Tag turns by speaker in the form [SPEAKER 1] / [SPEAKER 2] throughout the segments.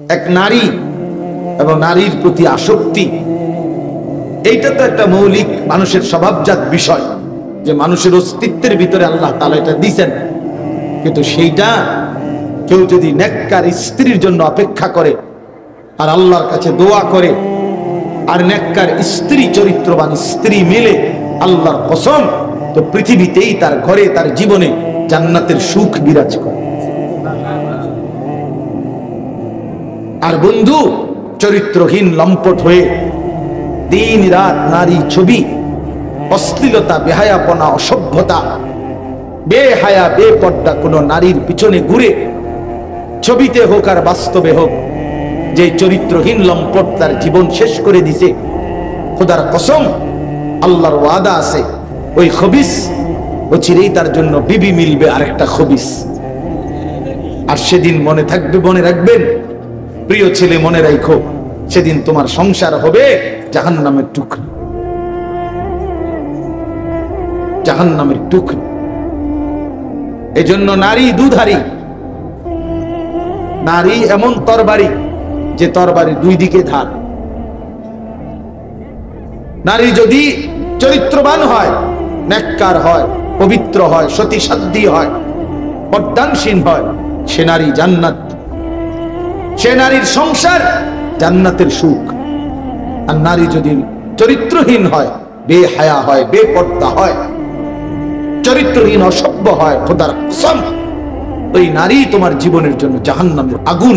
[SPEAKER 1] এক নারী এবং নারীর প্রতি আসক্তি, এইটা তো একটা মৌলিক মানুষের স্বভাবজাত বিষয়, যে মানুষের অস্তিত্বের ভিতরে আল্লাহ তাআলা এটা দিয়েছেন। কিন্তু সেইটা কেউ যদি নেককার স্ত্রীর জন্য অপেক্ষা করে আর আল্লাহর কাছে দোয়া করে, আর নেককার স্ত্রী, চরিত্রবান স্ত্রী মিলে, আল্লাহর কসম, তো পৃথিবীতেই তার ঘরে, তার জীবনে জান্নাতের সুখ বিরাজ করে। আর বন্ধু চরিত্রহীন লম্পট হয়ে দিন রাত নারী ছবি, অশ্লীলতা, বেহায়াপনা, অসভ্যতা, বেহায়া বেপর্দা কোন নারীর পিছনে ঘুরে, ছবিতে হোক আর বাস্তবে হোক, যে চরিত্রহীন লম্পট তার জীবন শেষ করে দিছে, খোদার কসম, আল্লাহর ওয়াদা আছে, ওই খবিস চিরেই তার জন্য বিবি মিলবে আরেকটা খবিস। আর সেদিন মনে থাকবে, মনে রাখবেন প্রিয় ছেলে, মনে রাখো, সেদিন তোমার সংসার হবে জাহান্নামের টুকরো, জাহান্নামের টুকরো। এজন্য নারী দুধারী, নারী এমন তরবারি যে তরবারি দুই দিকে ধার। নারী যদি চরিত্রবান হয়, নেককার হয়, পবিত্র হয়, সতীসাধ্বী হয়, পর্দানসীন হয়, সে নারী জান্নাত, সে নারীর সংসার জান্নাতের সুখ। আর নারী যদি চরিত্রহীন হয়, বেহায়া হয়, বেপর্দা হয়, চরিত্রহীন, অসভ্য হয়, খোদার কসম, ওই নারী তোমার জীবনের জন্য জাহান্নামের আগুন।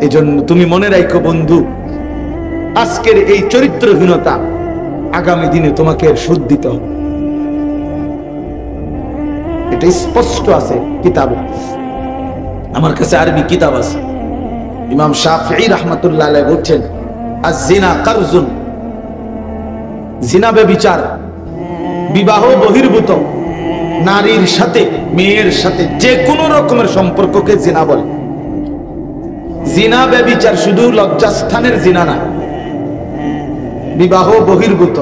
[SPEAKER 1] এজন্য তুমি মনে রাখো বন্ধু, আজকের এই চরিত্রহীনতা আগামী দিনে তোমাকে সুদ দিতে হবে। এটা স্পষ্ট আছে কিতাবে, আমার কাছে আরবি কিতাব আছে। ইমাম শাফিঈ রাহমাতুল্লাহ আলাইহি বলছেন, আয-জিনা কারজুন, জিনা ব্যভিচার, বিবাহ বহির্ভূত নারীর সাথে, মেয়ের সাথে যে কোনো রকমের সম্পর্ককে জিনা বলে। জিনা ব্যভিচার শুধু লজ্জাস্থানের জিনা না, বিবাহ বহির্ভূত।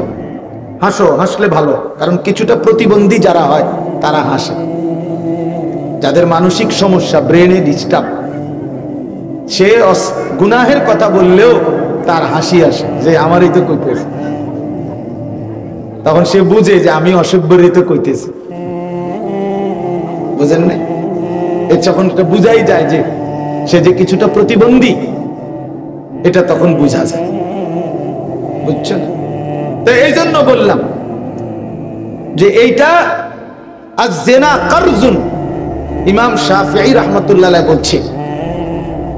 [SPEAKER 1] হাসো, হাসলে ভালো, কারণ কিছুটা প্রতিবন্ধী যারা হয় তারা হাসে। যাদের মানসিক সমস্যা, ব্রেনে ডিস্টার্ব, সে গুনাহের কথা বললেও তার হাসি আসে, যে আমারই তো কইতেছে। তখন সে বুঝে যে আমি অসভ্যরই তো কইতেছি, বুঝেন না? এর যখন এটা বুঝাই যায় যে সে যে কিছুটা প্রতিবন্ধী, এটা তখন বুঝা যায়, বুঝছেন? তো এই জন্য বললাম যে এইটা আয-জিনা কারজুন। ইমাম শাফিঈ রাহমাতুল্লাহ আলাইহি বলছে,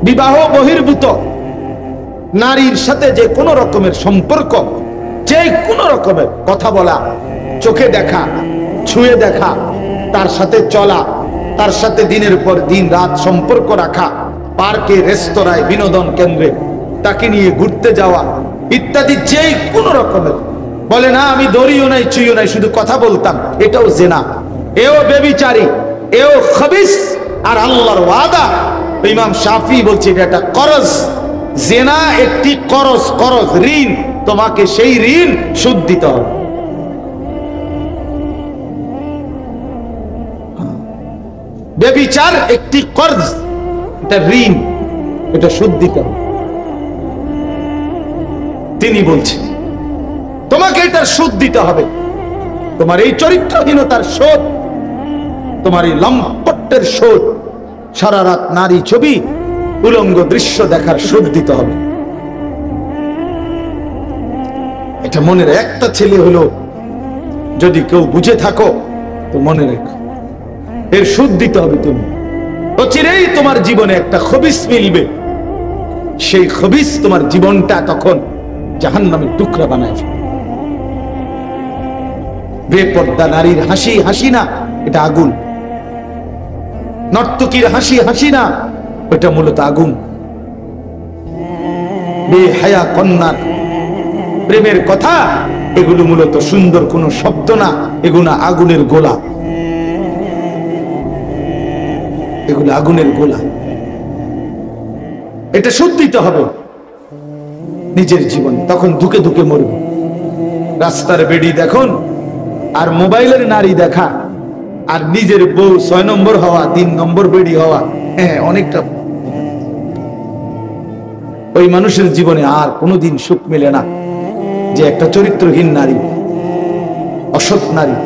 [SPEAKER 1] বিবাহ বহির্ভূত নারীর সাথে যে কোনো রকমের সম্পর্ক, যে কোনো রকমের কথা বলা, চোখে দেখা, ছুঁয়ে দেখা, তার সাথে চলা, তার সাথে দিনের পর দিন রাত সম্পর্ক রাখা, পার্কে, রেস্তোরাঁয়, বিনোদন কেন্দ্রে তাকে নিয়ে ঘুরতে যাওয়া ইত্যাদি, যে কোনো রকমের, বলে না আমি দড়িও নাই, চুইও নাই, শুধু কথা বলতাম, এটাও জিনা, এও ব্যভিচারী, এও খবিস। আর আল্লাহর ওয়াদা, ইমাম শাফিঈ বলছে এটা একটা করজ, জিনা একটি করজ, করজ ঋণ, তোমাকে সেই ঋণ সুদ দিতে হবে। ব্যভিচার একটি কর্জ, এটা ঋণ, এটা সুদ দিতে হবে। তিনি বলছেন তোমাকে এটার সুদ দিতে হবে, তোমার এই চরিত্রহীনতার শোধ, তোমার এই লম্পটের শোধ, সারা রাত নারী ছবি, উলঙ্গ দৃশ্য দেখার শোধ দিতে হবে। এটা মনের একটা ছেলে হলো যদি কেউ বুঝে থাকো তো মনে রেখো, এর সুদ দিতে হবে। তুমি অচিরেই তোমার জীবনে একটা খবিস মিলবে, সেই খবিস তোমার জীবনটা তখন জাহান্নামের টুকরা বানায় ফেলবে। বেপর্দা নারীর হাসি হাসি না, এটা আগুন। নর্তকীর হাসি হাসি না, ওটা মূলত আগুন। বেহায়া কন্যার প্রেমের কথা, এগুলো মূলত সুন্দর কোনো শব্দ না, এগুলো আগুনের গোলা, এগুলো আগুনের গোলা। এটা সুদ দিতে হবে নিজের জীবনে, তখন ধুকে ধুকে মরবে। রাস্তার বেড়ি দেখুন আর মোবাইলের নারী দেখা, আর নিজের বউ 6 নম্বর হওয়া, 3 নম্বর বেডি হওয়া, হ্যাঁ অনেকটা। ওই মানুষের জীবনে আর কোনোদিন সুখ মেলে না যে একটা চরিত্রহীন নারী, অসৎ নারী,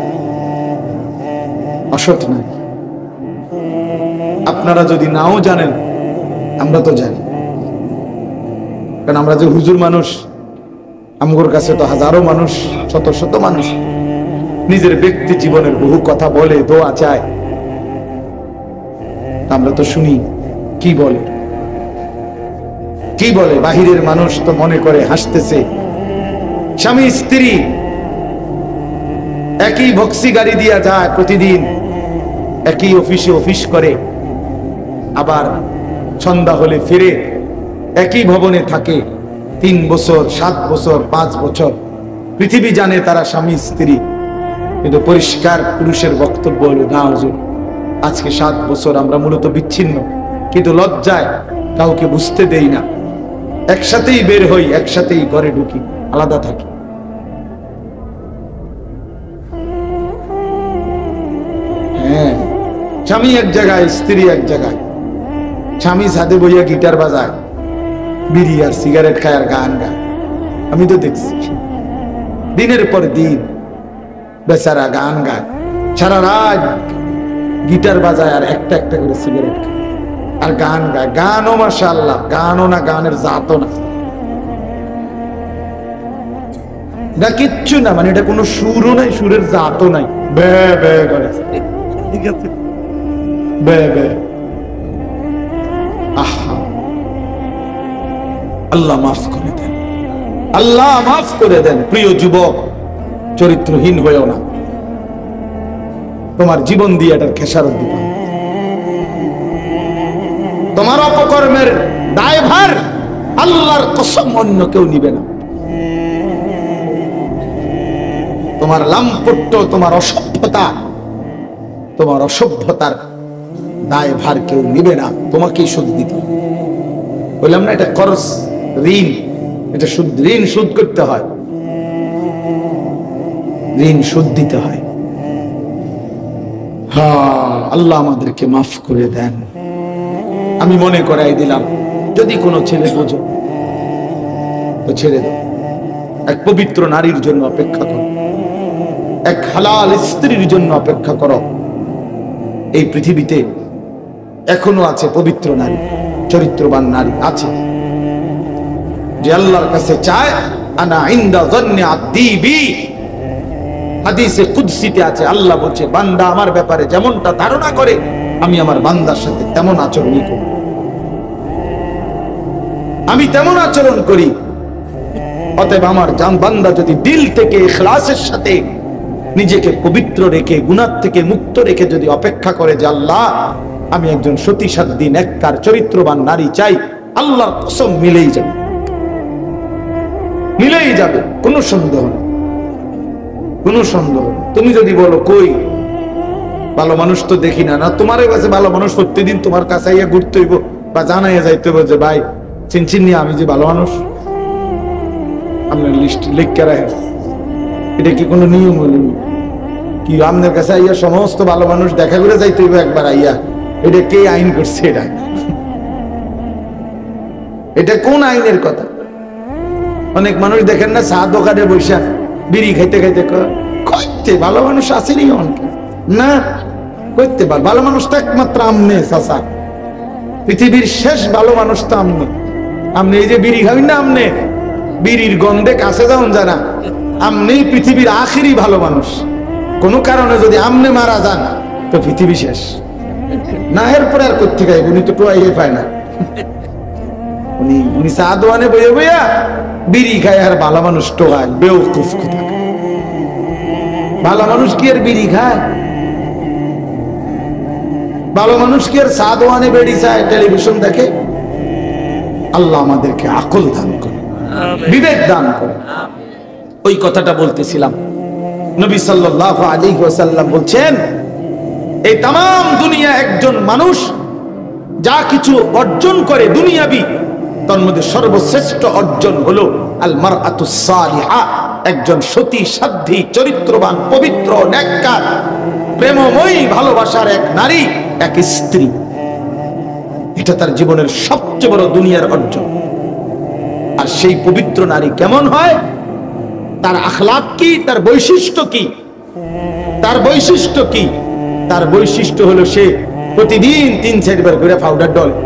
[SPEAKER 1] অসৎ নারী। আপনারা যদি নাও জানেন, আমরা তো জানি, কারণ আমরা যে হুজুর মানুষ, আমগোর কাছে তো হাজারো মানুষ, শত শত মানুষ নিজের ব্যক্তি জীবনের বহু কথা বলে, দোয়া চায়। আমরা তো শুনি কি বলে, কি বলে। বাহিরের মানুষ তো মনে করে হাসতেছে। স্বামী স্ত্রী একই ভক্সি গাড়ি দিয়া যায়, প্রতিদিন একই অফিসে অফিস করে, আবার সন্ধ্যা হলে ফিরে, একই ভবনে থাকে 3 বছর, 7 বছর, 5 বছর। পৃথিবী জানে তারা স্বামী স্ত্রী, কিন্তু পরিষ্কার পুরুষের বক্তব্য হলো, না হুজুর, আজকে 7 বছর আমরা মূলত বিচ্ছিন্ন, কিন্তু লজ্জায় কাউকে বুঝতে দেই না। একসাথেই বের হই, একসাথেই ঘরে ঢুকি, আলাদা থাকি। হ্যাঁ, স্বামী এক জায়গায়, স্ত্রী এক জায়গায়। স্বামী ছাদে বইয়া গিটার বাজায়, বিড়ি আর সিগারেট খায় আর গান গায়। আমি তো দেখছি দিনের পর দিন বেচারা গান গায়, সারা রাত গিটার বাজায় আর একটা একটা করে সিগারেট খায় আর গান গায়। গানও মাশাআল্লাহ, গানও না, গানের জাতও না, না কিচ্ছু না, মানে এটা কোনো সুরও নাই, সুরের জাতও নাই, বে বে করে, ঠিক আছে, বে বে। আহা, আল্লাহ মাফ করে দেন, আল্লাহ মাফ করে দেন। প্রিয় যুবক, চরিত্রহীন হয়েও না, তোমার জীবন দিয়ে এটার খেসারত দিবা। তোমার অপকর্মের দায়ভার আল্লাহর কসম অন্য কেউ নিবে না। তোমার লাম্পট্য, তোমার অসভ্যতা, তোমার অসভ্যতার দায়ভার কেউ নিবে না, তোমাকেই শোধ দিতে। বললাম না, এটা খরচ, ঋণ, এটা সুদ, ঋণ শোধ করতে হয়, ঋণ শোধ দিতে হয়। হ্যাঁ, আল্লাহ আমাদেরকে মাফ করে দেন। আমি মনে করাই দিলাম, যদি কোনো ছেলে বোঝো তো ছেড়ে দাও, এক পবিত্র নারীর জন্য অপেক্ষা করো, এক হালাল স্ত্রীর জন্য অপেক্ষা করো। এই পৃথিবীতে এখনো আছে পবিত্র নারী, চরিত্রবান নারী আছে, যে আল্লাহর কাছে চায়, আনা ইনদা যান্নি আবদি বি। হাদিসে কুদসিতে আছে, আল্লাহ বলছে, বান্দা আমার ব্যাপারে যেমনটা ধারণা করে, আমি আমার বান্দার সাথে তেমন আচরণই করি, আমি তেমন আচরণ করি। অতএব আমার বান্দা যদি দিল থেকে ইখলাসের সাথে নিজেকে পবিত্র রেখে, গুনাহ থেকে মুক্ত রেখে যদি অপেক্ষা করে যে আল্লাহ, আমি একজন সতী সাধ্বী নেককার চরিত্রবান নারী চাই, আল্লাহর কসম মিলেই যাবে, মিলেই যাবে, কোনো সন্দেহ নেই, কোনো সন্দেহ। তুমি যদি বলো কই ভালো মানুষ তো দেখি না, না তোমার কাছে ভালো মানুষ প্রতিদিন তোমার কাছে আইয়া ঘুরতে হইব বা জানাইয়া যাইতে হবে যে ভাই চিনচিন নিয়ে আমি যে ভালো মানুষ, আপনার লিস্ট লিখে রাখেন। এটা কি কোনো নিয়ম হল কি? আপনার কাছে আইয়া সমস্ত ভালো মানুষ দেখা করে যাইতে হইব একবার আইয়া? এটা কে আইন করছে? এটা কোন আইনের কথা? অনেক মানুষ দেখেন না, চা দোকানে বৈশা বিড়ি খাইতে খাইতে কইতে ভালো মানুষ আসেনি অনেকে না, করতে পার ভালো মানুষ তো একমাত্র আমনে চাচা, পৃথিবীর শেষ ভালো মানুষ তো আমনে। আমনে এই যে বিড়ি খাবেন না, আমনে বিড়ির গন্ধে কাছে যাওন জানা, আমনি পৃথিবীর আখিরি ভালো মানুষ। কোন কারণে যদি আমনে মারা যান তো পৃথিবী শেষ না, এরপরে আর করতে খাই, উনি তো টোয়াইয়ে পায় না, উনি চা দোয়ানে বইয়া বইয়া বিড়ি খায় আর ভালো মানুষ টোয়ায়, বেওকুফ কোথাকার। ভালো মানুষ কি আর বিড়ি খায়? ভালো মানুষ কি আর চা দোয়ানে বেড়ি চায়, টেলিভিশন দেখে? আল্লাহ আমাদেরকে আকল দান করে, বিবেক দান করে। ওই কথাটা বলতেছিলাম, নবী সাল্লাল্লাহু আলাইহি ওয়াসাল্লাম বলছেন, এই তাম দুনিয়া একজন মানুষ যা কিছু অর্জন করে দুনিয়াবি, তার মধ্যে সর্বশ্রেষ্ঠ অর্জন হলো আল মারআতুস সালিহা, একজন সতী সাধ্বী চরিত্রবান পবিত্র নেককার প্রেমময়ী ভালোবাসার এক নারী, এক স্ত্রী, এটা তার জীবনের সবচেয়ে বড় দুনিয়ার অর্জন। আর সেই পবিত্র নারী কেমন হয়, তার আখলাক কি, তার বৈশিষ্ট্য কি? তার বৈশিষ্ট্য কি? তার বৈশিষ্ট্য হলো সে প্রতিদিন 3-4 বার করে powder Dole,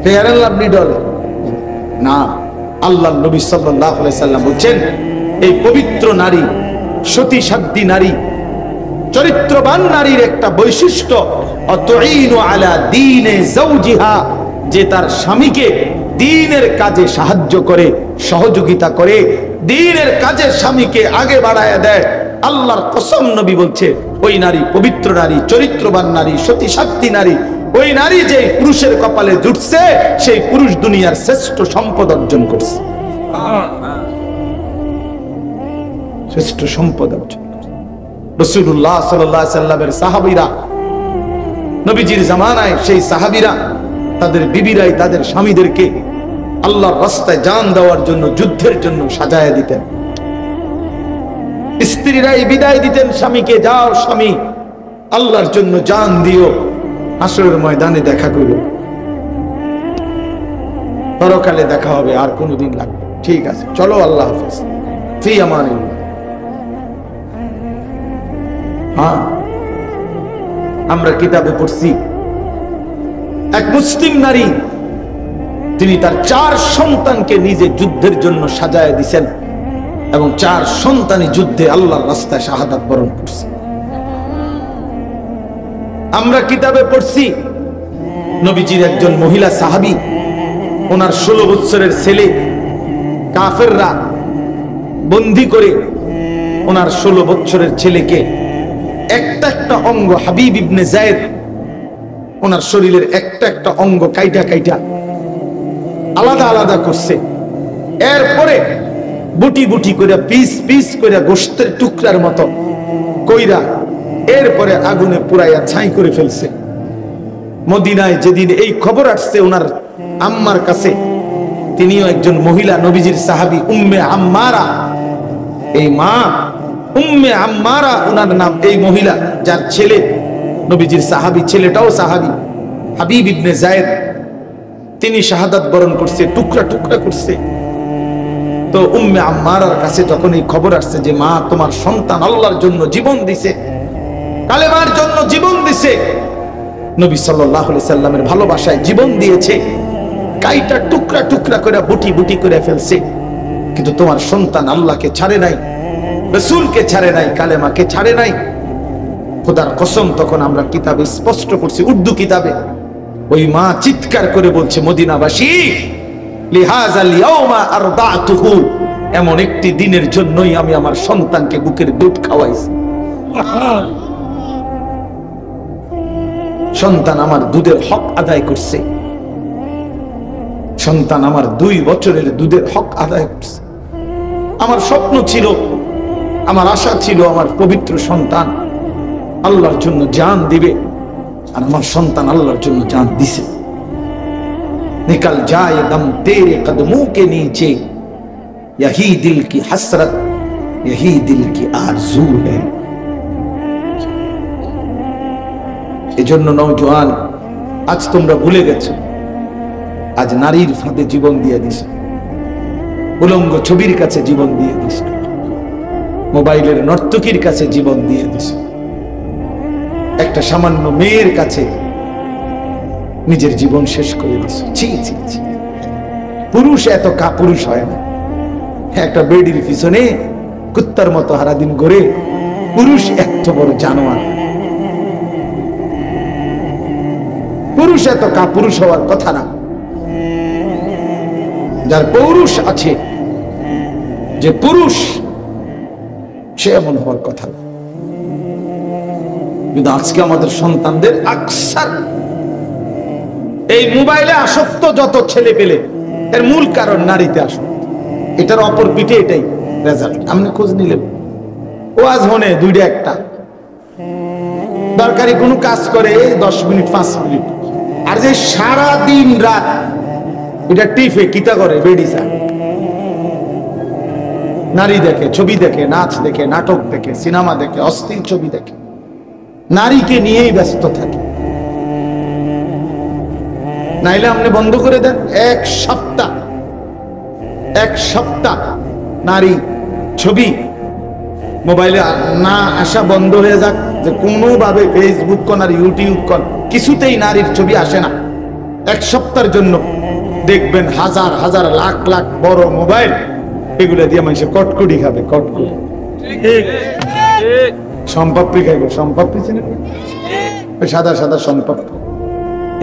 [SPEAKER 1] fair and lovely ডলে না। আল্লাহ নবী সাল্লাল্লাহু আলাইহি সাল্লাম বলেন, এই পবিত্র নারী, সতী সাধ্বী নারী, চরিত্রবান নারীর একটা বৈশিষ্ট্য, আতুইনু আলা দীনে যাওজিহা, যে তার স্বামীকে দ্বীনের কাজে সাহায্য করে, সহযোগিতা করে, দ্বীনের কাজে স্বামীকে আগে বাড়ায় দেয়। আল্লাহর কসম, নবী বলছে, ওই নারী পবিত্র নারী, চরিত্রবান নারী, সতী সাধ্বী নারী, ওই নারী যে পুরুষের কপালে জুটছে, সেই পুরুষ দুনিয়ার শ্রেষ্ঠ সম্পদ অর্জন করছে, শ্রেষ্ঠ সম্পদ অর্জন করছে। রাসূলুল্লাহ সাল্লাল্লাহু আলাইহি সাল্লামের সাহাবীরা, নবীজির জামানায় সেই সাহাবীরা তাদের বিবিরাই তাদের স্বামীদেরকে আল্লাহর রাস্তায় জান দেওয়ার জন্য, যুদ্ধের জন্য সাজায় দিতেন। স্ত্রীরাই বিদায় দিতেন স্বামীকে, যাও স্বামী, আল্লাহর জন্য জান দিও, হাসরের ময়দানে দেখা করো, পরকালে দেখা হবে, আর কোনদিন লাগবে, ঠিক আছে, চলো, আল্লাহ হাফেজ, ফি আমানিল্লাহ। হ্যাঁ, আমরা কিতাবে পড়ছি, এক মুসলিম নারী, তিনি তার 4 সন্তানকে নিজে যুদ্ধের জন্য সাজায় দিয়েছেন, এবং 4 সন্তানই যুদ্ধে আল্লাহর রাস্তায় শাহাদাত বরণ করছে। আমরা কিতাবে পড়ছি, নবীজির একজন মহিলা সাহাবী, ওনার 16 বছরের ছেলে কাফেররা বন্দী করে ওনার 16 বছরের ছেলেকে একটা একটা অঙ্গ, হাবিব ইবনে যায়েদ, ওনার শরীরের একটা একটা অঙ্গ কাইটা কাইটা আলাদা আলাদা করছে। এরপরে বুটি বুটি করে, পিস পিস করে, গোশতের টুকরার মতো কইরা, এরপরে আগুনে পুরাইয়া ছাই করে ফেলছে। মদিনায় যেদিন এই খবর আসছে ওনার আম্মার কাছে, তিনিও একজন মহিলা, নবীজির সাহাবী, উম্মে আম্মারা, এই মা উম্মে আম্মারা ওনার নাম, এই মহিলা যার ছেলে নবীজির সাহাবী, ছেলেটাও সাহাবী, হাবিব ইবনে যায়েদ, তিনি শাহাদাত বরণ করছে, টুকরা টুকরা করছে। তো উম্মে আম্মারার কাছে যখন এই খবর আসছে যে মা, তোমার সন্তান আল্লাহর জন্য জীবন দিছে, কালেমার জন্য জীবন দিছে, নবী সাল্লাল্লাহু আলাইহি সাল্লামের ভালোবাসায় জীবন দিয়েছে, কাইটা টুকরা টুকরা করে বুটি বুটি করে ফেলছে, কিন্তু তোমার সন্তান আল্লাহকে ছাড়ে নাই, রাসূলকে ছাড়ে নাই, কালেমাকে ছাড়ে নাই। খোদার কসম, তখন আমরা কিতাবে স্পষ্ট করছি, উর্দু কিতাবে, ওই মা চিৎকার করে বলছে, মদিনাবাসী, লিহাযাল ইয়াউমা আরদাতুহু, এমন একটি দিনের জন্যই আমি আমার সন্তানকে বুকের দুধ খাওয়াইছি। সন্তান আমার দুধের হক আদায় করছে, সন্তান আমার 2 বছরের দুধের হক আদায় করছে। আমার স্বপ্ন ছিল, আমার আশা ছিল, আমার পবিত্র সন্তান আল্লাহর জন্য জান দিবে, আর আমার সন্তান আল্লাহর জন্য জান দিছে। निकल जाए दम तेरे कदमों के नीचे, यही दिल की हसरत, यही दिल की आरज़ू है। এজন্য নওজোয়ান, আজ তোমরা ভুলে গেছো, আজ নারীর ফাঁদে জীবন দিয়ে দিছো, উলঙ্গ ছবির কাছে জীবন দিয়ে দিছো, মোবাইলের নর্তকীর কাছে জীবন দিয়ে দিছো, একটা সামান্য মেয়ের কাছে নিজের জীবন শেষ করে দিছো। ছি ছি ছি, পুরুষ এত কাপুরুষ হয় না। একটা বেডির পিছনে কুত্তার মতো সারাদিন ঘুরে, পুরুষ এত বড় জানোয়ার। পুরুষ এত কাপুরুষ হওয়ার কথা না। যার পৌরুষ আছে, যে পুরুষ, সে এমন হওয়ার কথা না। কিন্তু আজকে আমাদের সন্তানদের আকসার এই মোবাইলে আসক্ত, যত ছেলে পেলে, এর মূল কারণ নারীতে আসক্ত। এটার অপর পিঠে এটাই রেজাল্ট। আপনি খোঁজ নিলেন, ওয়াজ হনে 2টা 1টা, দরকারি কোনো কাজ করে 10 মিনিট 5 মিনিট, আর যে সারা দিন রাত এটা টিফে কিতা করে বেডিসা, নারী দেখে, ছবি দেখে, নাচ দেখে, নাটক দেখে, সিনেমা দেখে, অশ্লীল ছবি দেখে, নারীকে নিয়েই ব্যস্ত থাকে। নাইলে আপনি বন্ধ করে দেন, এক সপ্তাহ নারী ছবি মোবাইলে না আসা বন্ধ হয়ে যাক, যে কোনোভাবে ফেসবুক কোন আর ইউটিউব কোন কিছুতেই নারীর ছবি আসে না। এক সপ্তাহের জন্য দেখবেন হাজার হাজার লাখ লাখ বড় মোবাইল, এগুলো দিয়ে মানুষ কটকুটি খাবে, কটকুটি সম্পাপ্পি খাইবে, সম্পাপ্পি চিনে সাদা সাদা সম্পাপ্পি,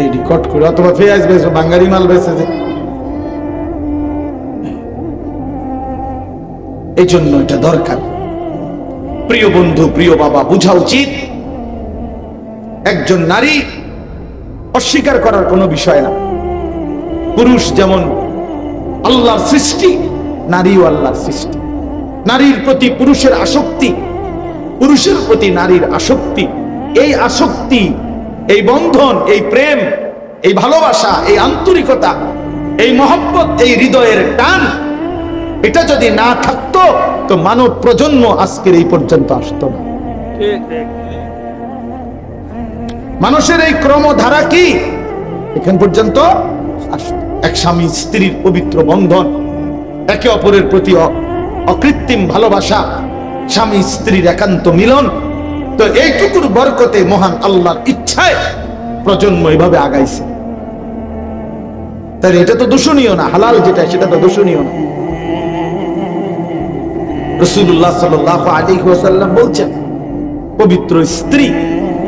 [SPEAKER 1] এইটি কটকুটি, অথবা পেঁয়াজ বেছে, বাঙালি মাল বেছে। যে এই জন্য এটা দরকার। প্রিয় বন্ধু, প্রিয় বাবা, বুঝা উচিত একজন নারী অস্বীকার করার কোনো বিষয় না। পুরুষ যেমন আল্লাহর সৃষ্টি, নারীও আল্লাহর সৃষ্টি। নারীর প্রতি পুরুষের আসক্তি, পুরুষের প্রতি নারীর আসক্তি, এই আসক্তি, এই বন্ধন, এই প্রেম, এই ভালোবাসা, এই আন্তরিকতা, এই মহব্বত, এই হৃদয়ের টান, এটা যদি না থাকতো তো মানব প্রজন্ম আজকের এই পর্যন্ত আসতো না। মানুষের এই ক্রমধারা কি এখান পর্যন্ত আসতো। এক স্বামী স্ত্রীর পবিত্র বন্ধন, একে অপরের প্রতি অকৃত্রিম ভালোবাসা, স্বামী স্ত্রীর একান্ত মিলন, তো এইটুকুর বরকতে মহান আল্লাহর ইচ্ছায় প্রজন্ম এভাবে আগাইছে। তাই এটা তো দূষণীয় না, হালাল যেটা সেটা তো দূষণীয় না। রাসূলুল্লাহ সাল্লাল্লাহু আলাইহি ওয়াসাল্লাম বলছেন, পবিত্র স্ত্রী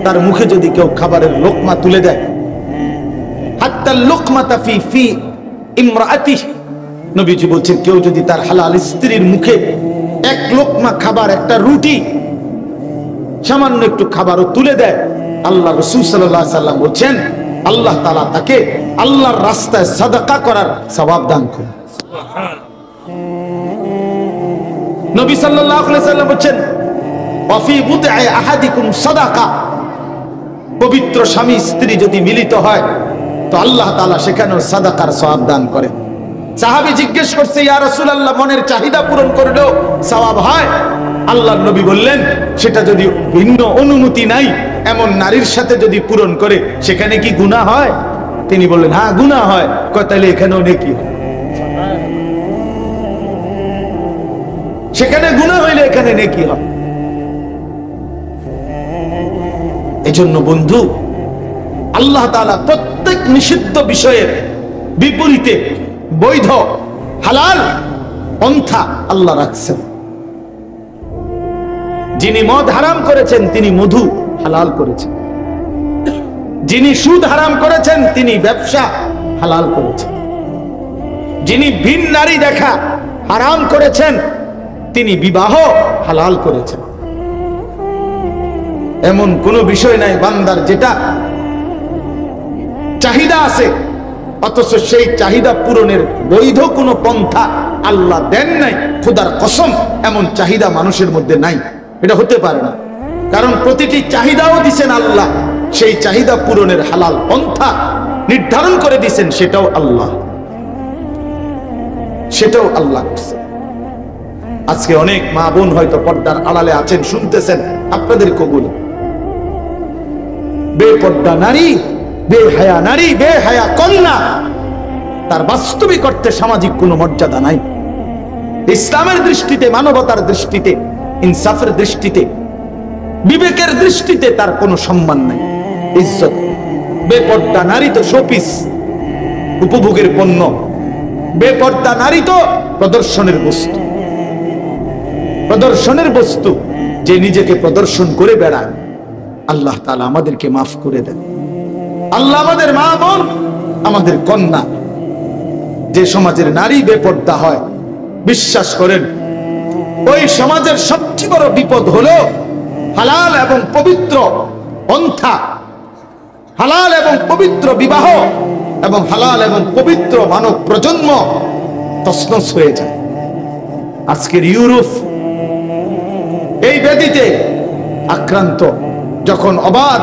[SPEAKER 1] তার মুখে যদি কেউ খাবারের লোকমা তুলে দেয়, হাত্তা লোকমাতা ফি ইমরাআতিহি, নবীজি বলছেন কেউ যদি তার হালাল স্ত্রীর মুখে এক লোকমা খাবার, একটা রুটি, সামান্য একটু খাবারও তুলে দেয়, আল্লাহ রাসূল সাল্লাল্লাহু আলাইহি ওয়াসাল্লাম বলছেন আল্লাহ তাআলা তাকে আল্লাহর রাস্তায় সাদাকা করার সওয়াব দান করেন। নবী সাল্লাল্লাহু আলাইহি ওয়াসাল্লাম বলেন ওয়াফি বুতআ আহাদিকুম সাদাকা, পবিত্র স্বামী স্ত্রী যদি মিলিত হয় তো আল্লাহ তাআলা সেখানেও সাদাকার সওয়াব দান করেন। সাহাবী জিজ্ঞেস করছে, ইয়া রাসূলুল্লাহ, মনের চাহিদা পূরণ করলেও সওয়াব হয়? আল্লাহর নবী বললেন, সেটা যদি ভিন্ন অনুমতি নাই এমন নারীর সাথে যদি পূরণ করে সেখানে কি গুনাহ হয়? তিনি বললেন হ্যাঁ গুনাহ হয়। কয় তাহলে এখানেও নেকি হয়? সেখানে গুনাহ হইলে এখানে নেকি হয়। এজন্য বন্ধু, আল্লাহ তাআলা প্রত্যেক নিষিদ্ধ বিষয়ের বিপরীতে বৈধ হালাল পন্থা আল্লাহ রাখছেন। যিনি মদ হারাম করেছেন তিনি মধু হালাল করেছেন, যিনি সুদ হারাম করেছেন তিনি ব্যবসা হালাল করেছেন, যিনি ভিন নারী দেখা হারাম করেছেন তিনি বিবাহ হালাল করেছেন। এমন কোনো বিষয় নাই বান্দার যেটা চাহিদা আছে অথচ সেই চাহিদা পূরণের বৈধ কোনো পন্থা আল্লাহ দেন নাই। খোদার কসম, এমন চাহিদা মানুষের মধ্যে নাই, এটা হতে পারে না। কারণ প্রতিটি চাহিদাও দিছেন আল্লাহ, সেই চাহিদা পূরণের হালাল পন্থা নির্ধারণ করে দিছেন, সেটাও আল্লাহ, সেটাও আল্লাহ করছে। আজকে অনেক মা বোন হয়তো পর্দার আড়ালে আছেন, শুনতেছেন, আপনাদের কবুল। বেপর্দা নারী, বেহায়া নারী, বেহায়া কন্যা, তার বাস্তবিক অর্থে সামাজিক কোনো মর্যাদা নাই। ইসলামের দৃষ্টিতে, মানবতার দৃষ্টিতে, ইনসাফের দৃষ্টিতে, বিবেকের দৃষ্টিতে তার কোনো সম্মান নাই, ইজ্জত। বেপর্দা নারী তো শোপিস, উপভোগের পণ্য। বেপর্দা নারী তো প্রদর্শনের বস্তু, প্রদর্শনের বস্তু। যে নিজেকে প্রদর্শন করে বেড়ায়, আল্লাহ তাআলা আমাদেরকে মাফ করে দেন। আল্লাহ আমাদের মা বোন, আমাদের কন্যা, যে সমাজের নারী বেপর্দা হয়, বিশ্বাস করেন ওই সমাজের সবচেয়ে বড় বিপদ হলো হালাল এবং পবিত্র পন্থা, হালাল এবং পবিত্র বিবাহ এবং হালাল এবং পবিত্র মানব প্রজন্ম তছনছ হয়ে যায়। আজকের ইউরোপ এই ব্যাধিতে আক্রান্ত, যখন অবাধ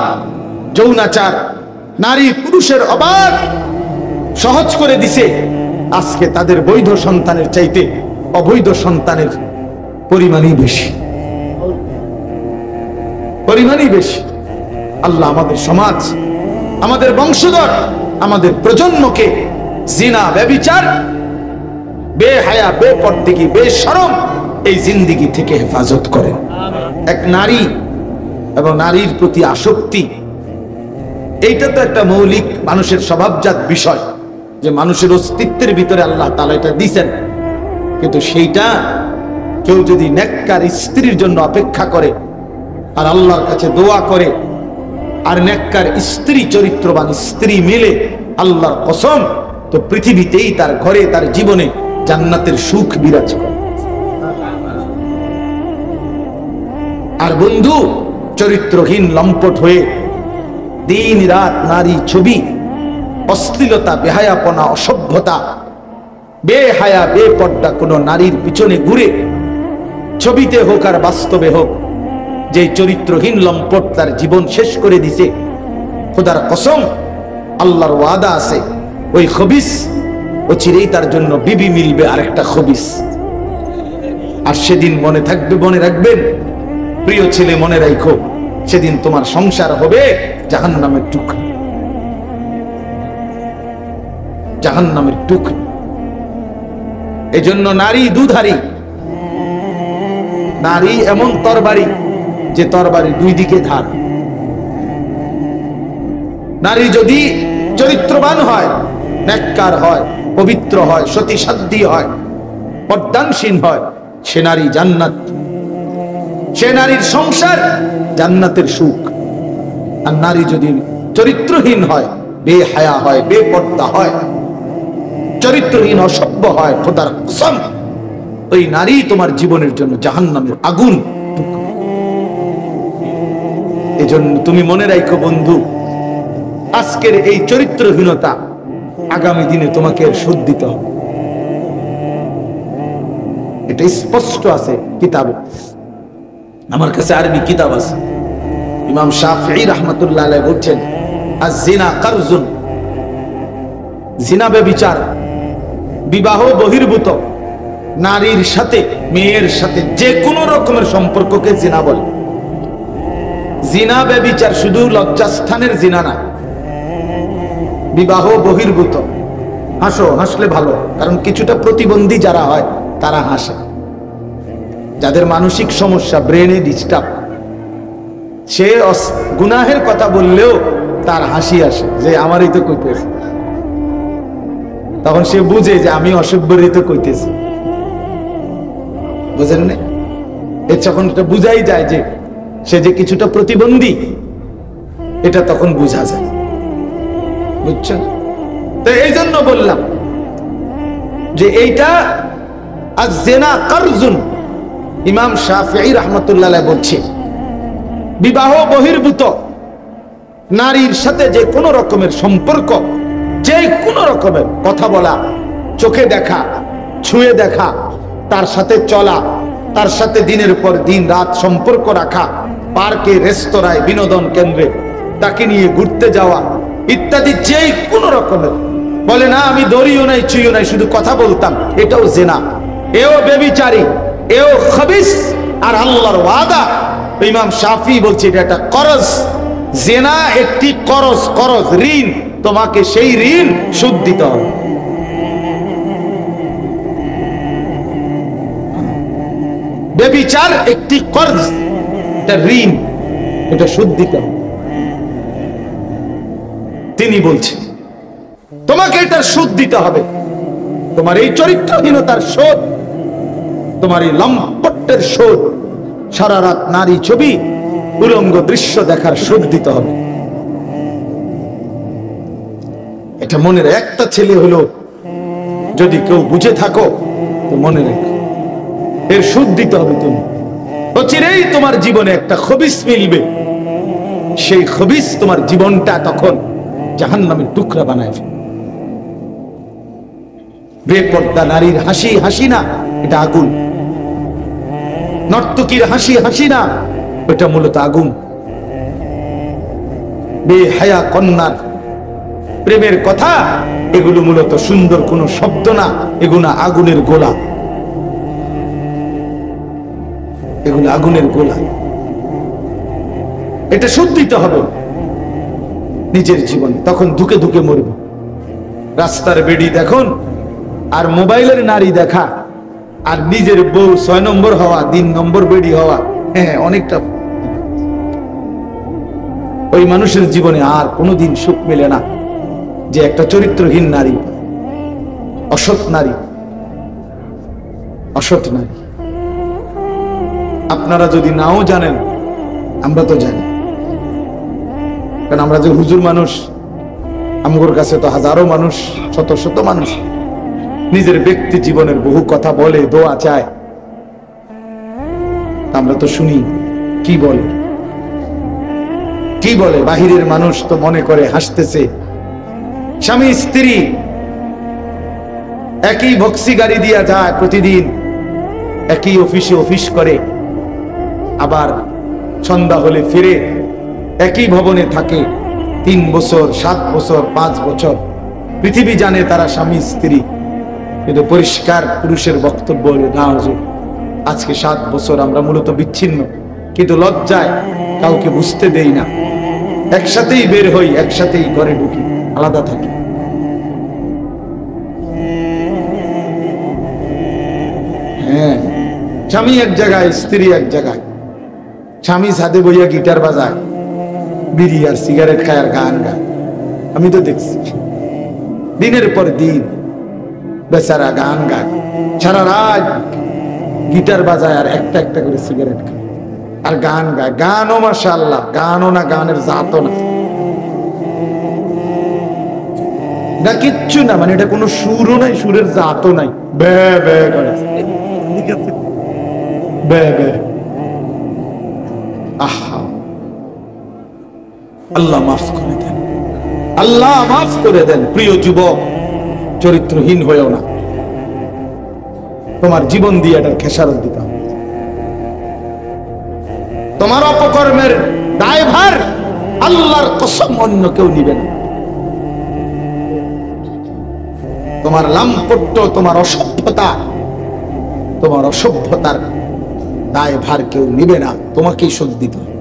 [SPEAKER 1] যৌনাচার, নারী পুরুষের অবাধ সহজ করে দিছে, আজকে তাদের বৈধ সন্তানের চাইতে অবৈধ সন্তানের পরিমাণই বেশি, পরিমাণই বেশি। আল্লাহ আমাদের সমাজ, আমাদের বংশধর, আমাদের প্রজন্মকে জিনা, ব্যভিচার, বেহায়া, বেপরদেগি, বেশরম এই জিন্দেগি থেকে হেফাজত করেন। এক নারী এবং নারীর প্রতি আসক্তি, এইটা তো একটা মৌলিক মানুষের স্বভাবজাত বিষয়, যে মানুষের অস্তিত্বের ভিতরে আল্লাহ তাআলা এটা দিয়েছেন। কিন্তু সেইটা কেউ যদি নেককার স্ত্রীর জন্য অপেক্ষা করে আর আল্লাহর কাছে দোয়া করে আর নেককার স্ত্রী, চরিত্রবান স্ত্রী মিলে, আল্লাহর কসম, তো পৃথিবীতেই তার ঘরে, তার জীবনে জান্নাতের সুখ বিরাজ করে। আর বন্ধু চরিত্রহীন লম্পট হয়ে দিন রাত নারী ছবি, অশ্লীলতা, বেহায়াপনা, অসভ্যতা, বেহায়া, বেপর্দা কোন নারীর পিছনে ঘুরে, ছবিতে হোক আর বাস্তবে হোক, যে চরিত্রহীন লম্পট তার জীবন শেষ করে দিছে, খোদার কসম, আল্লাহর ওয়াদা আছে, ওই খবিস ও চিরেই তার জন্য বিবি মিলবে আরেকটা খবিস। আর সেদিন মনে থাকবে, মনে রাখবেন প্রিয় ছেলে, মনে রাখো, সেদিন তোমার সংসার হবে জাহান্নামের টুকরো, জাহান্নামের টুকরো। এজন্য নারী দুধারী, নারী এমন তরবারি যে তরবারি দুই দিকে ধার। নারী যদি চরিত্রবান হয়, নেককার হয়, পবিত্র হয়, সতী সাধ্বী হয়, পর্দানসীন হয়, সে নারী জান্নাত, সে নারীর সংসার জান্নাতের সুখ। আর নারী যদি চরিত্রহীন হয়, বেহায়া হয়, বেপর্দা হয়, চরিত্রহীন, অসভ্য হয়, খোদার কসম, ওই নারী তোমার জীবনের জন্য জাহান্নামের আগুন। এজন্য তুমি মনে রাখো বন্ধু, আজকের এই চরিত্রহীনতা আগামী দিনে তোমাকে শোধ দিতে হবে। এটা স্পষ্ট আছে কিতাবে, আমার কাছে আরবি কিতাব আছে। ইমাম শাফিঈ রাহমাতুল্লাহ আলাইহি বলছেন, আয-জিনা কারজুন, জিনা ব্যভিচার, বিবাহ বহির্ভূত নারীর সাথে, মেয়ের সাথে যে কোনো রকমের সম্পর্ককে জিনা বলে। জিনা ব্যভিচার শুধু লজ্জাস্থানের জিনা না, বিবাহ বহির্ভূত। হাসো, হাসলে ভালো, কারণ কিছুটা প্রতিবন্ধী যারা হয় তারা হাসে। যাদের মানসিক সমস্যা, ব্রেনে ডিস্টার্ব, সে গুনাহের কথা বললেও তার হাসি আসে, যে আমারই তো কইতেছে। তখন সে বুঝে যে আমি অসভ্যরই তো কইতেছি, বুঝেন না? এর যখন এটা বুঝাই যায় যে সে যে কিছুটা প্রতিবন্ধী, এটা তখন বুঝা যায়, বুঝছেন? তো এই জন্য বললাম যে এইটা আয-জিনা কারজুন। ইমাম শাফিঈ রাহমাতুল্লাহ আলাইহি বলছে, বিবাহ বহির্ভূত নারীর সাথে যে কোনো রকমের সম্পর্ক, যে কোনো রকমের কথা বলা, চোখে দেখা, ছুঁয়ে দেখা, তার সাথে চলা, তার সাথে দিনের পর দিন রাত সম্পর্ক রাখা, পার্কে, রেস্তোরাঁয়, বিনোদন কেন্দ্রে তাকে নিয়ে ঘুরতে যাওয়া ইত্যাদি, যে কোনো রকমের, বলে না আমি দড়িও নাই, ছুঁইও নাই, শুধু কথা বলতাম, এটাও জিনা, এও ব্যভিচারী, এও খবিস। আর আল্লাহর ওয়াদা, ইমাম শাফিঈ বলছে এটা একটা করজ, জিনা একটি করজ, করজ ঋণ, তোমাকে সেই ঋণ সুদ দিতে হবে। ব্যভিচার একটি কর্জ, এটা ঋণ, এটা সুদ দিতে হবে। তিনি বলছেন তোমাকে এটার সুদ দিতে হবে, তোমার এই চরিত্রহীনতার শোধ, তোমার এই লম্পটের শোধ, সারা রাত নারী ছবি, উলঙ্গ দৃশ্য দেখার শোধ দিতে হবে। এটা মনের একটা ছেলে হলো যদি কেউ বুঝে থাকো তো মনে রেখো, এর সুদ দিতে হবে। তুমি অচিরেই তোমার জীবনে একটা খবিস মিলবে, সেই খবিস তোমার জীবনটা তখন জাহান্নামের টুকরা বানায় ফেলবে। বেপর্দা নারীর হাসি হাসি না, এটা আগুন। নর্তকীর হাসি হাসি না, ওটা মূলত আগুন। বেহায়া কন্যার প্রেমের কথা, এগুলো মূলত সুন্দর কোন শব্দ না, এগুলো আগুনের গোলা। এগুলো আগুনের গোলা। এটা সুদ দিতে হবে নিজের জীবনে, তখন ধুকে ধুকে মরবে। রাস্তার বেড়ি দেখুন আর মোবাইলের নারী দেখা আর নিজের বউ 6 নম্বর হওয়া, 3 নম্বর বেড়ি হওয়া, হ্যাঁ অনেকটা। ওই মানুষের জীবনে আর কোনোদিন সুখ মেলে না যে একটা চরিত্রহীন নারী, অসৎ নারী, অসৎ নারী। আপনারা যদি নাও জানেন, আমরা তো জানি, কারণ আমরা যে হুজুর মানুষ, আমগোর কাছে তো হাজারো মানুষ, শত শত মানুষ নিজের ব্যক্তি জীবনের বহু কথা বলে, দোয়া চায়। আমরা তো শুনি কি বলে, কি বলে। বাহিরের মানুষ তো মনে করে হাসতেছে। স্বামী স্ত্রী একই ভক্সি গাড়ি দিয়া যায় প্রতিদিন, একই অফিসে অফিস করে, আবার সন্ধ্যা হলে ফিরে একই ভবনে থাকে 3 বছর, 7 বছর, 5 বছর। পৃথিবী জানে তারা স্বামী স্ত্রী, কিন্তু পরিষ্কার পুরুষের বক্তব্য হলো না হুজুর, আজকে 7 বছর আমরা মূলত বিচ্ছিন্ন, কিন্তু লজ্জায় কাউকে বুঝতে দেই না। একসাথেই বের হই, একসাথেই ঘরে ঢুকি, আলাদা থাকি। হ্যাঁ, স্বামী এক জায়গায়, স্ত্রী এক জায়গায়। স্বামী ছাদে বইয়া গিটার বাজায়, বিড়ি আর সিগারেট খায় আর গান গায়। আমি তো দেখছি দিনের পর দিন বেচারা গান গায়, সারা রাত গিটার বাজায় আর একটা একটা করে সিগারেট খায় আর গান গায়। গানও মাশাআল্লাহ, গানও না, গানের জাতও না, না কিচ্ছু না, মানে এটা কোনো সুরও নাই, সুরের জাতও নাই, বে বে করে বে বে। আহা, আল্লাহ মাফ করে দেন, আল্লাহ মাফ করে দেন। প্রিয় যুবক, চরিত্রহীন হয়েও না, তোমার জীবন দিয়ে এটার খেসারত দিতে হবে। তোমার অপকর্মের দায়ভার আল্লাহর কসম অন্য কেউ নিবে না। তোমার লাম্পট্য, তোমার অসভ্যতা, তোমার অসভ্যতার দায়ভার কেউ নিবে না, তোমাকেই শোধ দিতে হবে।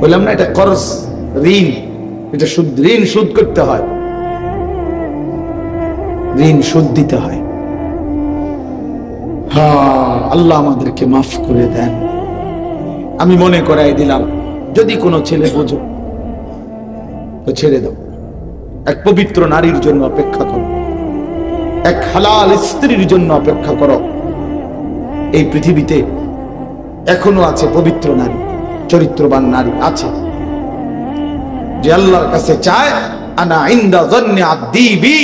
[SPEAKER 1] বললাম না, এটা করজ, ঋণ, এটা সুদ, ঋণ শোধ করতে হয়, ঋণ শোধ দিতে হয়। হ্যাঁ, আল্লাহ আমাদেরকে মাফ করে দেন। আমি মনে করাই দিলাম, যদি কোনো ছেলে বোঝো তো ছেড়ে দাও, এক পবিত্র নারীর জন্য অপেক্ষা করো, এক হালাল স্ত্রীর জন্য অপেক্ষা করো। এই পৃথিবীতে এখনো আছে পবিত্র নারী, চরিত্রবান নারী আছে, যে আল্লাহর কাছে চায় আনা ইনদা যান্নি আবদি বি।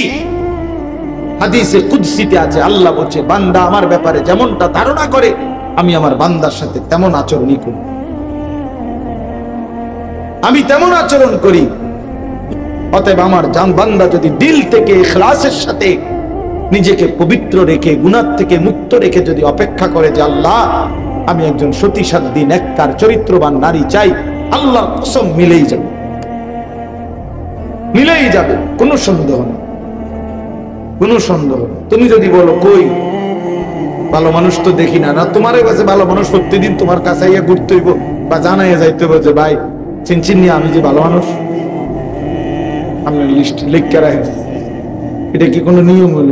[SPEAKER 1] হাদিসে কুদসিতে আছে, আল্লাহ বলছে বান্দা আমার ব্যাপারে যেমনটা ধারণা করে আমি আমার বান্দার সাথে তেমন আচরণই করি, আমি তেমন আচরণ করি। অতএব আমার জান বান্দা যদি দিল থেকে ইখলাসের সাথে নিজেকে পবিত্র রেখে, গুনাহ থেকে মুক্ত রেখে যদি অপেক্ষা করে যে আল্লাহ আমি একজন সতীসাধ্বী নেককার চরিত্রবান নারী চাই, আল্লাহর কসম মিলেই যাবে, মিলেই যাবে, কোনো সন্দেহ নেই, কোনো সন্দেহ। তুমি যদি বলো কই ভালো মানুষ তো দেখি না, না তোমার কাছে ভালো মানুষ প্রতিদিন তোমার কাছে আইয়া ঘুরতে হইব বা জানাইয়া যাইতে হবে যে ভাই চিনচিন নিয়ে আমি যে ভালো মানুষ, আপনার লিস্ট লিখে রাখেন। এটা কি কোনো নিয়ম হল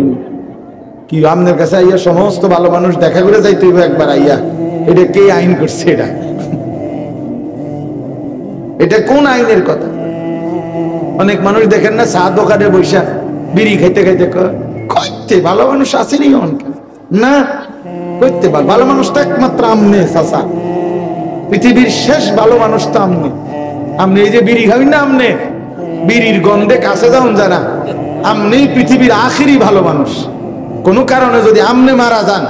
[SPEAKER 1] কি? আপনার কাছে আইয়া সমস্ত ভালো মানুষ দেখা করে যাইতে হইব একবার আইয়া? এটা কে আইন করছে? এটা এটা কোন আইনের কথা? অনেক মানুষ দেখেন না, চা দোকানে বৈশা বিড়ি খাইতে খাইতে করতে ভালো মানুষ আসেনি না, করতে পার ভালো মানুষ তো একমাত্র আমনে চাচা, পৃথিবীর শেষ ভালো মানুষ তো আমনে। আমনে এই যে বিড়ি খাবেন না, আমনে বিড়ির গন্ধে কাছে যাও জানা, আমনি পৃথিবীর আখিরি ভালো মানুষ। কোনো কারণে যদি আমনে মারা যান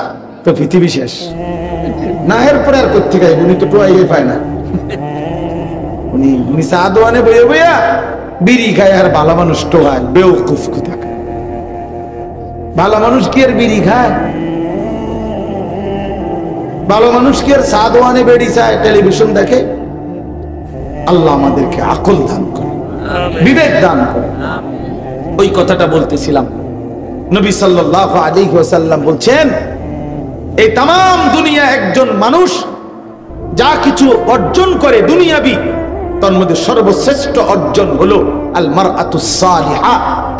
[SPEAKER 1] তো পৃথিবী শেষ না, এরপরে আর করতে গাইব, উনি তো টোয়াই পায় না, উনি চা দোয়ানে বইয়া বইয়া বিড়ি খায় আর ভালো মানুষ টোয়ায়, বেউকুফ কোথাকার। ভালো মানুষ কি আর বিড়ি খায়? ভালো মানুষ কি আর চা দোয়ানে বেড়ি চায়, টেলিভিশন দেখে? আল্লাহ আমাদেরকে আকল দান করে, বিবেক দান করে। ওই কথাটা বলতেছিলাম, নবী সাল্লাল্লাহু আলাইহি ওয়াসাল্লাম বলছেন এই তাম দুনিয়া একজন মানুষ যা কিছু অর্জন করে দুনিয়াবি, তার মধ্যে সর্বশ্রেষ্ঠ অর্জন হলো আল মারআতুস সালিহা,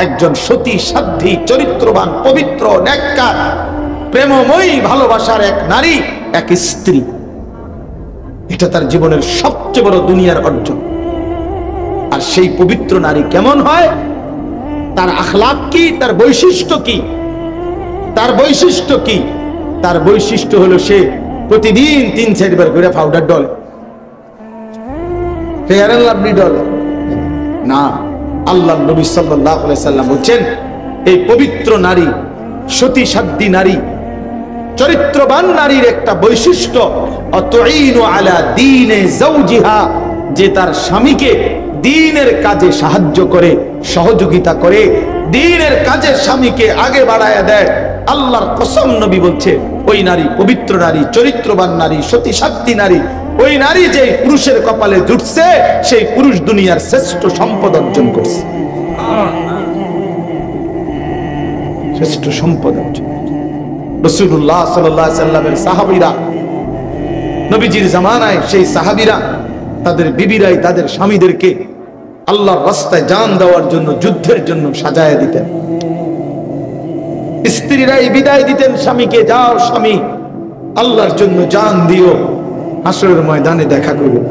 [SPEAKER 1] একজন সতী সাধ্বী চরিত্রবান পবিত্র নেককার প্রেমময়ী ভালোবাসার এক নারী, এক স্ত্রী। এটা তার জীবনের সবচেয়ে বড় দুনিয়ার অর্জন। আর সেই পবিত্র নারী কেমন হয়, তার আখলাক কি, তার বৈশিষ্ট্য কি? তার বৈশিষ্ট্য কি? তার বৈশিষ্ট্য হলো সে প্রতিদিন 3-4 বার করে powder Dole, fair and lovely ডলে না। আল্লাহ নবী সাল্লাল্লাহু আলাইহি সাল্লাম বলেন, এই পবিত্র নারী, সতী সাধ্বী নারী, চরিত্রবান নারীর একটা বৈশিষ্ট্য, আতুইনু আলা দীনে যাওজিহা, যে তার স্বামীকে দ্বীনের কাজে সাহায্য করে, সহযোগিতা করে, দ্বীনের কাজে স্বামীকে আগে বাড়ায়া দেয়। আল্লাহর কসম, নবী বলছে, ওই নারী পবিত্র নারী, চরিত্রবান নারী, সতী সাধ্বী নারী, ওই নারী যে পুরুষের কপালে জুটছে, সেই পুরুষ দুনিয়ার শ্রেষ্ঠ সম্পদ অর্জন করছে, শ্রেষ্ঠ সম্পদ অর্জন। রাসূলুল্লাহ সাল্লাল্লাহু আলাইহি সাল্লামের সাহাবীরা, নবীজির জামানায় সেই সাহাবীরা তাদের বিবিরাই তাদের স্বামীদেরকে আল্লাহর রাস্তায় জান দেওয়ার জন্য, যুদ্ধের জন্য সাজায় দিতেন। স্ত্রীরাই বিদায় দিতেন স্বামীকে, যাও স্বামী, আল্লাহর জন্য জান দিও, হাসরের ময়দানে দেখা করবে,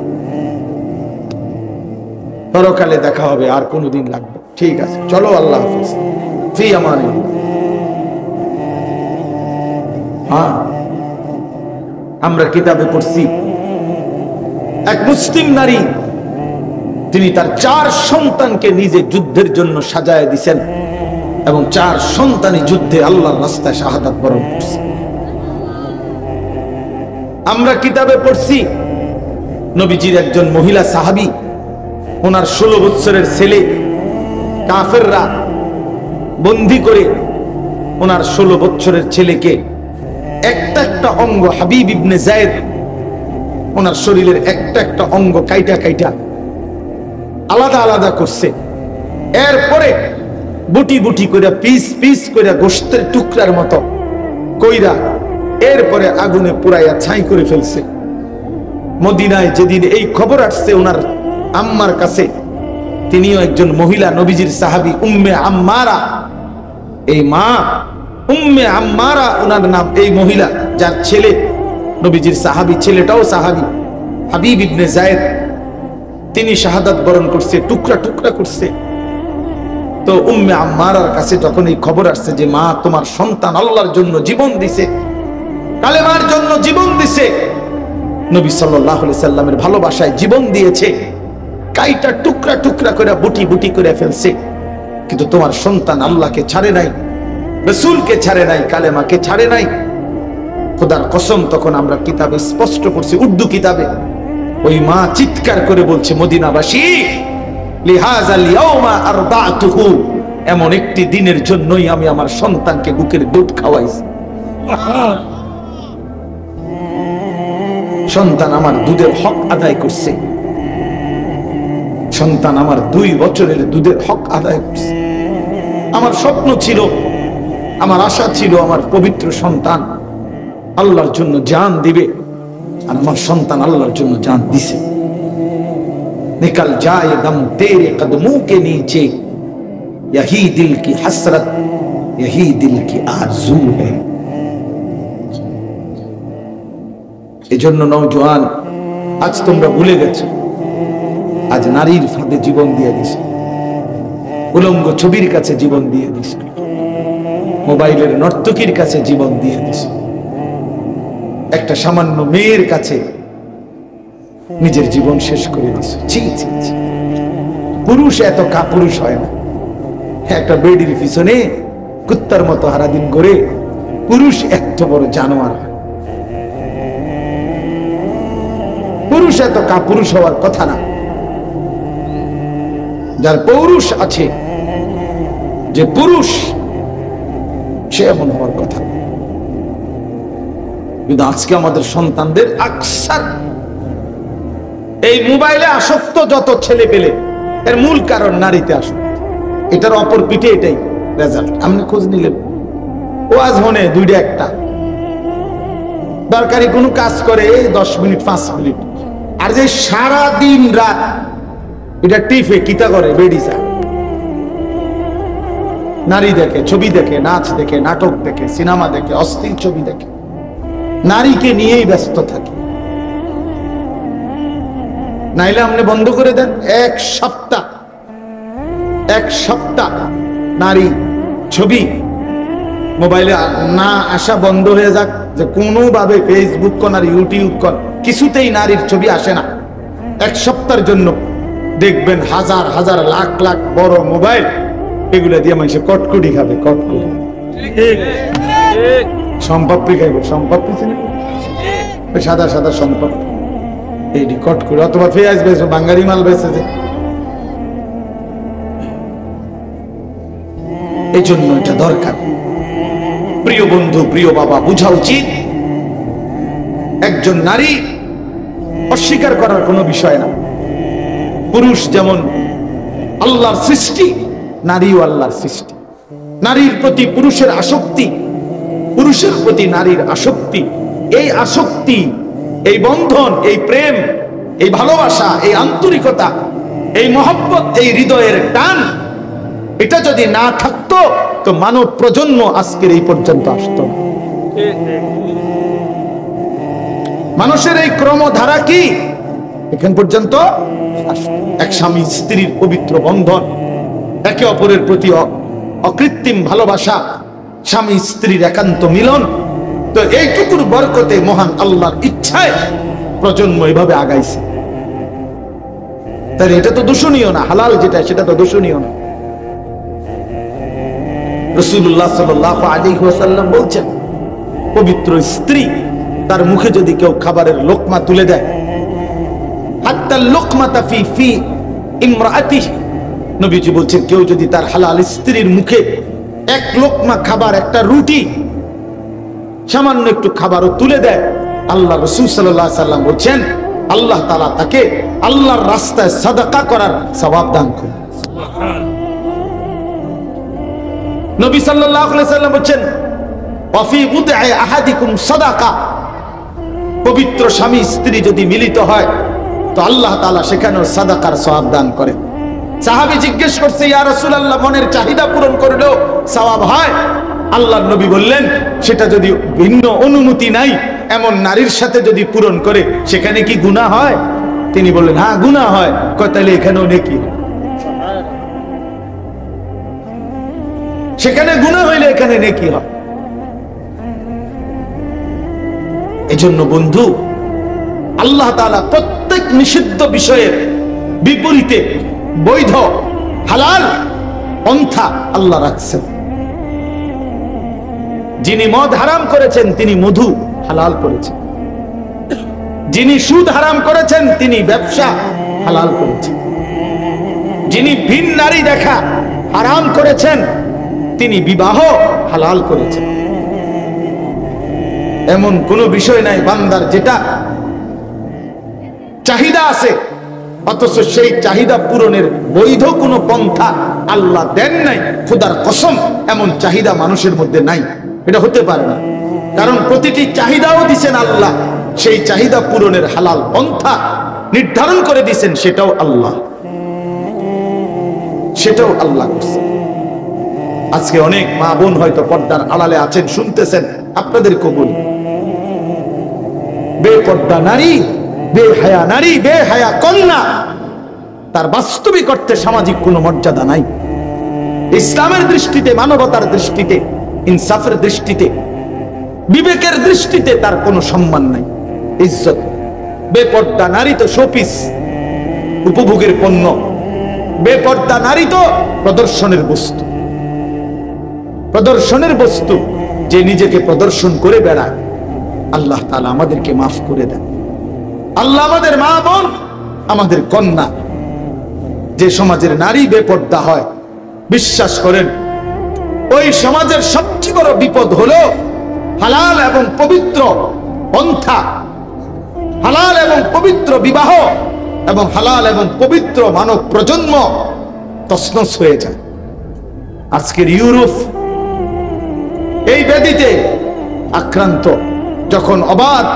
[SPEAKER 1] পরকালে দেখা হবে, আর কোনদিন লাগবে, ঠিক আছে, চলো, আল্লাহ হাফেজ, ফি আমানিল্লাহ। হ্যাঁ, আমরা কিতাবে পড়ছি এক মুসলিম নারী, তিনি তার 4 সন্তানকে নিজে যুদ্ধের জন্য সাজায় দিয়েছেন, এবং 4 সন্তানই যুদ্ধে আল্লাহর রাস্তায় শাহাদাত বরণ করছে। আমরা কিতাবে পড়ছি নবীজির একজন মহিলা সাহাবী, ওনার 16 বছরের ছেলে কাফেররা বন্দী করে ওনার 16 বছরের ছেলেকে একটা একটা অঙ্গ, হাবিব ইবনে যায়েদ, ওনার শরীরের একটা একটা অঙ্গ কাইটা কাইটা আলাদা আলাদা করছে। এরপরে বুটি বুটি করে, পিস পিস করে, গোশতের টুকরার মতো কইরা এরপরে আগুনে পুরাইয়া ছাই করে ফেলছে। মদিনায় যেদিন এই খবর আসছে ওনার আম্মার কাছে, তিনিও একজন মহিলা, নবীজির সাহাবী উম্মে আম্মারা, এই মা উম্মে আম্মারা ওনার নাম, এই মহিলা যার ছেলে নবীজির সাহাবী, ছেলেটাও সাহাবী, হাবিব ইবনে যায়েদ, তিনি শাহাদাত বরণ করছে, টুকরা টুকরা করছে। তো উম্মে আম্মারার কাছে যখন এই খবর আসছে যে মা, তোমার সন্তান আল্লাহর জন্য জীবন দিছে, কালেমার জন্য জীবন দিছে, নবী সাল্লাল্লাহু আলাইহি সাল্লামের ভালোবাসায় জীবন দিয়েছে, কাইটা টুকরা টুকরা করে বুটি বুটি করে ফেলছে, কিন্তু তোমার সন্তান আল্লাহকে ছাড়ে নাই, রাসূলকে ছাড়ে নাই, কালেমাকে ছাড়ে নাই। খোদার কসম, তখন আমরা কিতাবে স্পষ্ট করছি, উর্দু কিতাবে, ওই মা চিৎকার করে বলছে, মদিনাবাসী, লিহাযাল ইয়াউমা আরদাতুহু, এমন একটি দিনের জন্যই আমি আমার সন্তানকে বুকের দুধ খাওয়াইছি। সন্তান আমার দুধের হক আদায় করছে, সন্তান আমার 2 বছরের দুধের হক আদায় করছে। আমার স্বপ্ন ছিল, আমার আশা ছিল, আমার পবিত্র সন্তান আল্লাহর জন্য জান দিবে, আর আমার সন্তান আল্লাহর জন্য জান দিছে। निकल जाए दम तेरे कदमों के नीचे, यही दिल की हसरत, यही दिल की आरज़ू है। এজন্য নওজোয়ান, আজ তোমরা ভুলে গেছো, আজ নারীর ফাঁদে জীবন দিয়ে দিছে, উলঙ্গ ছবির কাছে জীবন দিয়ে দিছে, মোবাইলের নর্তকীর কাছে জীবন দিয়ে দিছে, একটা সামান্য মেয়ের কাছে নিজের জীবন শেষ করে দিছে। ছি ছি ছি, পুরুষ এত কাপুরুষ হয় না। একটা বেডির পিছনে কুত্তার মতো সারাদিন ঘুরে, পুরুষ এত বড় জানোয়ার হয়। পুরুষ এত কাপুরুষ হওয়ার কথা না। যার পৌরুষ আছে, যে পুরুষ, সে এমন হওয়ার কথা। কিন্তু আজকে আমাদের সন্তানদের আকসার এই মোবাইলে আসক্ত, যত ছেলে পেলে, এর মূল কারণ নারীতে আসক্ত। এটার অপর পিঠে এটাই রেজাল্ট। আপনি খোঁজ নিলেন, ও আজ মনে 2টা 1টা দরকারি কোনো কাজ করে 10 মিনিট 5 মিনিট, আর যে সারা দিন রাত এটা টিফে কিতা করে বেডিসা, নারী দেখে, ছবি দেখে, নাচ দেখে, নাটক দেখে, সিনেমা দেখে, অস্থির ছবি দেখে, নারীকে নিয়েই ব্যস্ত থাকে। নাইলে আপনি বন্ধ করে দেন, এক সপ্তাহ নারী ছবি মোবাইলে না আসা বন্ধ হয়ে যাক, যে কোনোভাবে ফেসবুক কোন আর ইউটিউব কোন কিছুতেই নারীর ছবি আসে না। এক সপ্তাহের জন্য দেখবেন হাজার হাজার লাখ লাখ বড় মোবাইল, এগুলা দিয়ে মানুষে কটকুটি খাবে, কটকুটি সম্পাপ্পি খাইবে, সম্পাপ্পি চিনি, সাদা সাদা সম্পাপ্পি, এইটি কটকুটি, অথবা পেঁয়াজ বেচো, বাঙ্গারি মাল বেচে যে। এই জন্য এটা দরকার। প্রিয় বন্ধু, প্রিয় বাবা, বুঝা উচিত একজন নারী অস্বীকার করার কোনো বিষয় না। পুরুষ যেমন আল্লাহর সৃষ্টি, নারীও আল্লাহর সৃষ্টি। নারীর প্রতি পুরুষের আসক্তি, পুরুষের প্রতি নারীর আসক্তি, এই আসক্তি, এই বন্ধন, এই প্রেম, এই ভালোবাসা, এই আন্তরিকতা, এই মহব্বত, এই হৃদয়ের টান, এটা যদি না থাকতো তো মানব প্রজন্ম আজকের এই পর্যন্ত আসতো না। মানুষের এই ক্রমধারা কি এখান পর্যন্ত? এক স্বামী স্ত্রীর পবিত্র বন্ধন, একে অপরের প্রতি অকৃত্রিম ভালোবাসা, স্বামী স্ত্রীর একান্ত মিলন। তো এইটুকুর বরকতে মহান আল্লাহর ইচ্ছায় প্রজন্ম এভাবে আগাইছে। তাহলে এটা তো দূষণীয় না, হালাল যেটা সেটা তো দূষণীয় না। রাসূলুল্লাহ সাল্লাল্লাহু আলাইহি ওয়াসাল্লাম বলছেন, পবিত্র স্ত্রী তার মুখে যদি কেউ খাবারের লোকমা তুলে দেয়, হাত্তা লোকমাতা ফি ইমরাআতিহি, নবীজি বলছেন কেউ যদি তার হালাল স্ত্রীর মুখে এক লোকমা খাবার, একটা রুটি, সামান্য একটু খাবারও তুলে দেয়, আল্লাহ রাসূল সাল্লাল্লাহু আলাইহি ওয়াসাল্লাম বলছেন আল্লাহ তাআলা তাকে আল্লাহর রাস্তায় সাদাকা করার সওয়াব দান করেন। নবী সাল্লাল্লাহু আলাইহি ওয়াসাল্লাম বলেন ওয়াফি উদআ আহাদিকুম সাদাকা, পবিত্র স্বামী স্ত্রী যদি মিলিত হয় তো আল্লাহ তাআলা সেখানেও সাদাকার সওয়াব দান করেন। সাহাবী জিজ্ঞেস করছে, ইয়া রাসূলুল্লাহ, মনের চাহিদা পূরণ করলেও সওয়াব হয়? আল্লাহর নবী বললেন, সেটা যদি ভিন্ন অনুমতি নাই এমন নারীর সাথে যদি পূরণ করে সেখানে কি গুনাহ হয়? তিনি বললেন হ্যাঁ গুনাহ হয়। কয় তাহলে এখানেও নেকি? সেখানে গুনাহ হইলে এখানে নেকি হয়। এজন্য বন্ধু, আল্লাহ তাআলা প্রত্যেক নিষিদ্ধ বিষয়ের বিপরীতে বৈধ হালাল পন্থা আল্লাহ রাখছেন। যিনি মদ হারাম করেছেন তিনি মধু হালাল করেছেন, যিনি সুদ হারাম করেছেন তিনি ব্যবসা হালাল করেছেন, যিনি ভিন নারী দেখা হারাম করেছেন তিনি বিবাহ হালাল করেছেন। এমন কোন বিষয় নাই বান্দার যেটা চাহিদা আছে অথচ সেই চাহিদা পূরণের বৈধ কোনো পন্থা আল্লাহ দেন নাই। খোদার কসম, এমন চাহিদা মানুষের মধ্যে নাই, এটা হতে পারে না। কারণ প্রতিটি চাহিদাও দিছেন আল্লাহ, সেই চাহিদা পূরণের হালাল পন্থা নির্ধারণ করে দিছেন, সেটাও আল্লাহ, সেটাও আল্লাহ করছে। আজকে অনেক মা বোন হয়তো পর্দার আড়ালে আছেন, শুনতেছেন, আপনাদেরকে বলি, বেপর্দা নারী, বেহায়া নারী, বেহায়া কন্যা, তার বাস্তবিক অর্থে সামাজিক কোনো মর্যাদা নাই। ইসলামের দৃষ্টিতে, মানবতার দৃষ্টিতে, ইনসাফের দৃষ্টিতে, বিবেকের দৃষ্টিতে তার কোনো সম্মান নাই, ইজ্জত। বেপর্দা নারী তো শোপিস, উপভোগের পণ্য। বেপর্দা নারী তো প্রদর্শনের বস্তু, প্রদর্শনের বস্তু। যে নিজেকে প্রদর্শন করে বেড়ায়, আল্লাহ তাআলা আমাদেরকে মাফ করে দেন। আল্লাহ আমাদের মা বোন, আমাদের কন্যা, যে সমাজের নারী বেপর্দা হয়, বিশ্বাস করেন ওই সমাজের সবচেয়ে বড় বিপদ হলো হালাল এবং পবিত্র পন্থা, হালাল এবং পবিত্র বিবাহ এবং হালাল এবং পবিত্র মানব প্রজন্ম তছনছ হয়ে যায়। আজকের ইউরোপ এই ব্যাধিতে আক্রান্ত, যখন অবাধ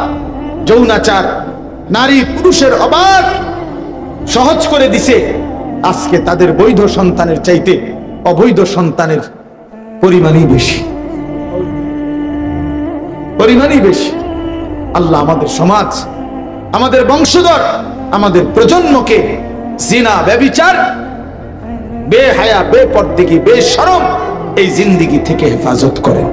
[SPEAKER 1] যৌনাচার, নারী পুরুষের অবাধ সহজ করে দিছে, আজকে তাদের বৈধ সন্তানের চাইতে অবৈধ সন্তানের পরিমাণই বেশি, পরিমাণই বেশি। আল্লাহ আমাদের সমাজ, আমাদের বংশধর, আমাদের প্রজন্মকে জিনা, ব্যভিচার, বেহায়া, বেপরদিগি, বেশরম এই জিন্দেগি থেকে হেফাজত করেন।